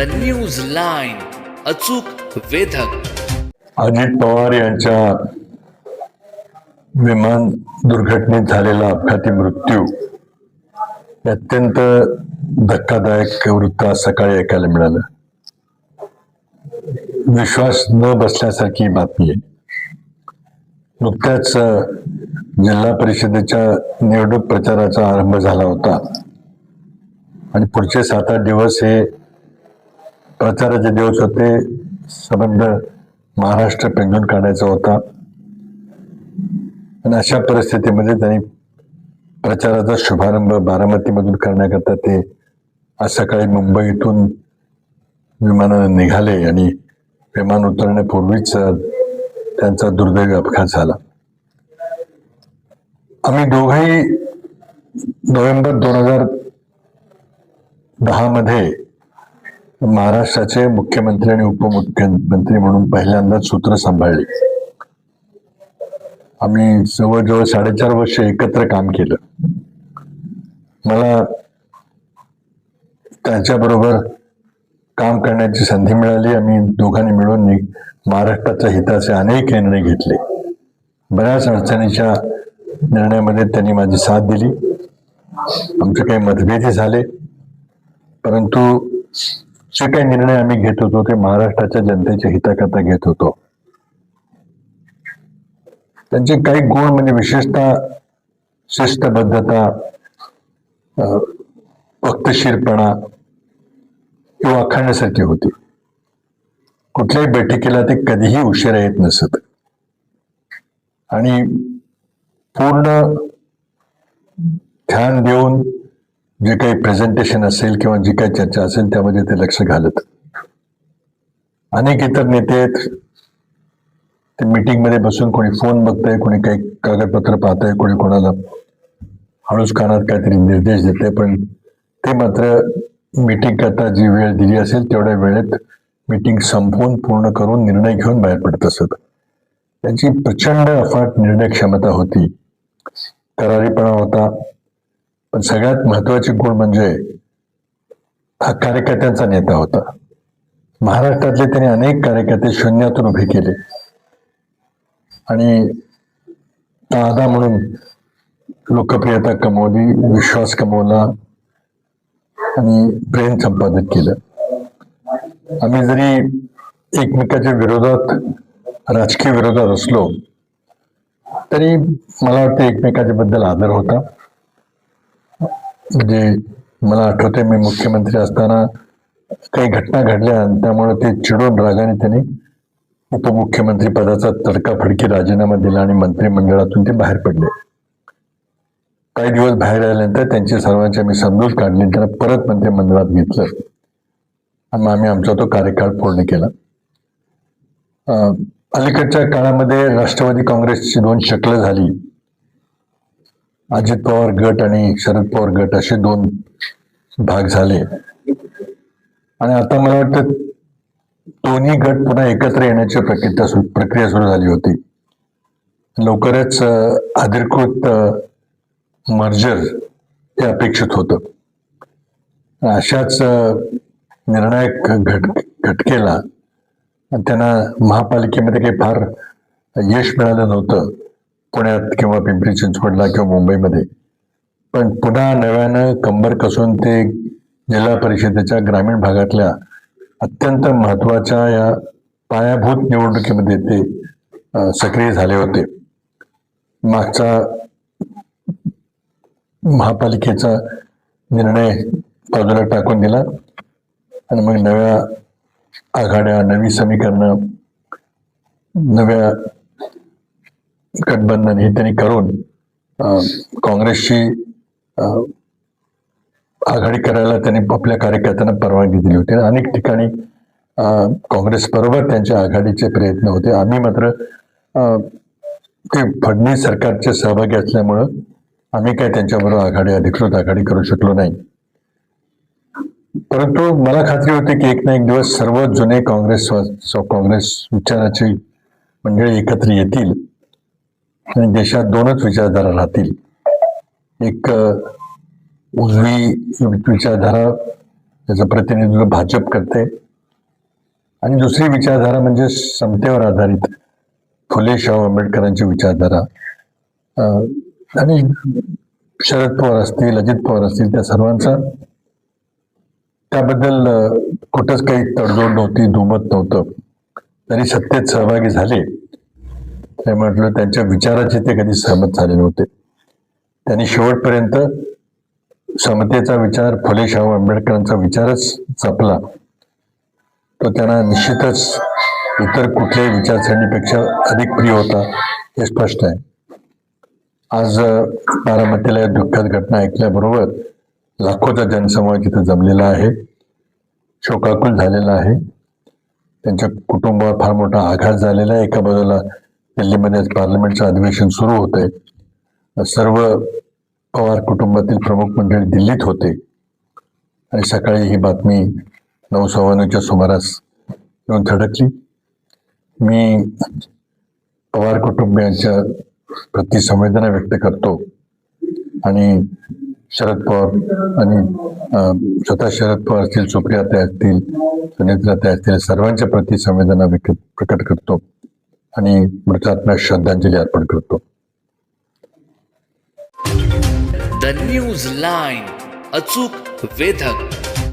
News line, अचूक वेधक. अजित पवार यांच्या विमान दुर्घटनेत झालेला अपघाती मृत्यू अत्यंत धक्कादायक वृत्त आज सकाळी ऐकायला मिळालं. विश्वास न बसल्यासारखी बातमी आहे. नुकत्याच जिल्हा परिषदेच्या निवडणूक प्रचाराचा आरंभ झाला होता आणि पुढचे 7-8 दिवस हे प्रचाराचे दिवस होते. संबंध महाराष्ट्र पेंगून काढायचा होता आणि अशा परिस्थितीमध्ये त्यांनी प्रचाराचा शुभारंभ बारामतीमधून करण्याकरता ते आज सकाळी मुंबईतून विमानाने निघाले आणि विमान उतरण्यापूर्वीच त्यांचा दुर्दैवी अपघात झाला. आम्ही दोघेही नोव्हेंबर 2010 मध्ये महाराष्ट्राचे मुख्यमंत्री आणि उपमुख्यमंत्री म्हणून पहिल्यांदाच सूत्र सांभाळली. आम्ही जवळजवळ 4.5 वर्ष एकत्र काम केलं. मला त्यांच्याबरोबर काम करण्याची संधी मिळाली. आम्ही दोघांनी मिळून महाराष्ट्राच्या हिताचे अनेक निर्णय घेतले. बऱ्याच अडचणीच्या निर्णयामध्ये त्यांनी माझी साथ दिली. आमचे काही मतभेदही झाले, परंतु जे काही निर्णय आम्ही घेत होतो ते महाराष्ट्राच्या जनतेच्या हिताकरता घेत होतो. त्यांचे काही गुण म्हणजे विशेषतः शिस्तबद्धता, वक्तशीरपणा किंवा अखंडसारखी होती. कुठल्याही बैठकीला ते कधीही उशिरा येत नसत आणि पूर्ण ध्यान देऊन जे काही प्रेझेंटेशन असेल किंवा जी काही चर्चा असेल त्यामध्ये ते लक्ष घालत. अनेक इतर नेते आहेत, ते मीटिंगमध्ये बसून कोणी फोन बघतंय, कोणी काही कागदपत्र पाहतंय, कोणी कोणाला हळूच कानात काहीतरी निर्देश देते, पण ते मात्र मीटिंग करता जी वेळ दिली असेल तेवढ्या वेळेत मीटिंग संपवून पूर्ण करून निर्णय घेऊन बाहेर पडत असत. त्यांची प्रचंड अफाट निर्णय क्षमता होती, करारीपणा होता. पण सगळ्यात महत्वाची गुण म्हणजे हा कार्यकर्त्यांचा नेता होता. महाराष्ट्रातले त्यांनी अनेक कार्यकर्ते शून्यातून उभे केले आणि दादा म्हणून लोकप्रियता कमवली, विश्वास कमवला आणि प्रेम संपादित केलं. आम्ही जरी एकमेकाच्या विरोधात, राजकीय विरोधात असलो तरी मला वाटतं एकमेकाच्या बद्दल आदर होता. म्हणजे मला आठवते, मी मुख्यमंत्री असताना काही घटना घडल्या आणि त्यामुळे ते चिडून रागाने त्यांनी उपमुख्यमंत्री पदाचा तडकाफडकी राजीनामा दिला आणि मंत्रिमंडळातून ते बाहेर पडले. काही दिवस बाहेर आल्यानंतर त्यांची सर्वांची आम्ही समजूत काढली, त्यांना परत मंत्रिमंडळात घेतलं आणि आम्ही आमचा तो कार्यकाळ पूर्ण केला. अलीकडच्या काळामध्ये राष्ट्रवादी काँग्रेसची 2 शकलं झाली. अजित पवार गट आणि शरद पवार गट असे 2 भाग झाले आणि आता मला वाटतं दोन्ही गट पुन्हा एकत्र येण्याची प्रक्रिया सुरू झाली होती. लवकरच अधिकृत मर्जर हे अपेक्षित होतं. अशाच निर्णायक घटकेला त्यांना महापालिकेमध्ये काही फार यश मिळालं नव्हतं, पुण्यात किंवा पिंपरी चिंचवडला किंवा मुंबईमध्ये. पण पुन्हा नव्यानं कंबर कसून ते जिल्हा परिषदेच्या ग्रामीण भागातल्या अत्यंत महत्वाच्या या पायाभूत निवडणुकीमध्ये ते सक्रिय झाले होते. मागचा महापालिकेचा निर्णय बाजूला टाकून दिला आणि मग नव्या आघाड्या, नवी समीकरणं, नव्या गठबंधन हे त्यांनी करून काँग्रेसची आघाडी करायला त्यांनी आपल्या कार्यकर्त्यांना परवानगी दिली होती. अनेक ठिकाणी काँग्रेस बरोबर त्यांच्या आघाडीचे प्रयत्न होते. आम्ही मात्र ते फडणवीस सरकारचे सहभागी असल्यामुळं आम्ही काय त्यांच्याबरोबर अधिकृत आघाडी करू शकलो नाही. परंतु मला खात्री होती की एक ना एक दिवस सर्व जुने काँग्रेस विचाराची मंडळी एकत्र येतील आणि देशात 2च विचारधारा राहतील. एक उजवी विचारधारा त्याचं प्रतिनिधित्व भाजप करते. आणि दुसरी विचारधारा म्हणजे समतेवर आधारित फुले शाहू आंबेडकरांची विचारधारा. आणि शरद पवार असतील, अजित पवार असतील, त्या सर्वांचा त्याबद्दल कुठंच काही तडजोड नव्हती, दुमत नव्हतं. तरी सत्तेत सहभागी झाले ते म्हटलं त्यांच्या विचाराचे ते कधी सहमत झाले नव्हते. त्यांनी शेवटपर्यंत समतेचा विचार, फुले शाहू आंबेडकरांचा विचारच जपला. तो त्यांना निश्चितच इतर कुठल्याही विचारसरणीपेक्षा अधिक प्रिय होता, हे स्पष्ट आहे. आज बारामतीला या दुःखद घटना ऐकल्याबरोबर लाखोचा जनसमाज इथं जमलेला आहे, शोकाकुल झालेला आहे. त्यांच्या कुटुंबावर फार मोठा आघात झालेला आहे. एका बाजूला दिल्लीमध्ये पार्लमेंटचं अधिवेशन सुरू होतंय. सर्व पवार कुटुंबातील प्रमुख मंडळी दिल्लीत होते आणि सकाळी ही बातमी 9:15च्या सुमारास येऊन धडकली. मी पवार कुटुंबियांच्या प्रति संवेदना व्यक्त करतो आणि शरद पवार आणि स्वतः शरद पवार असतील, सुप्रियाताई असतील, सुनेत्राताई असतील, सर्वांच्या प्रति संवेदना प्रकट करतो आणि मृतात्म्यास श्रद्धांजली अर्पण करतो. द न्यूज लाईन, अचूक वेधक.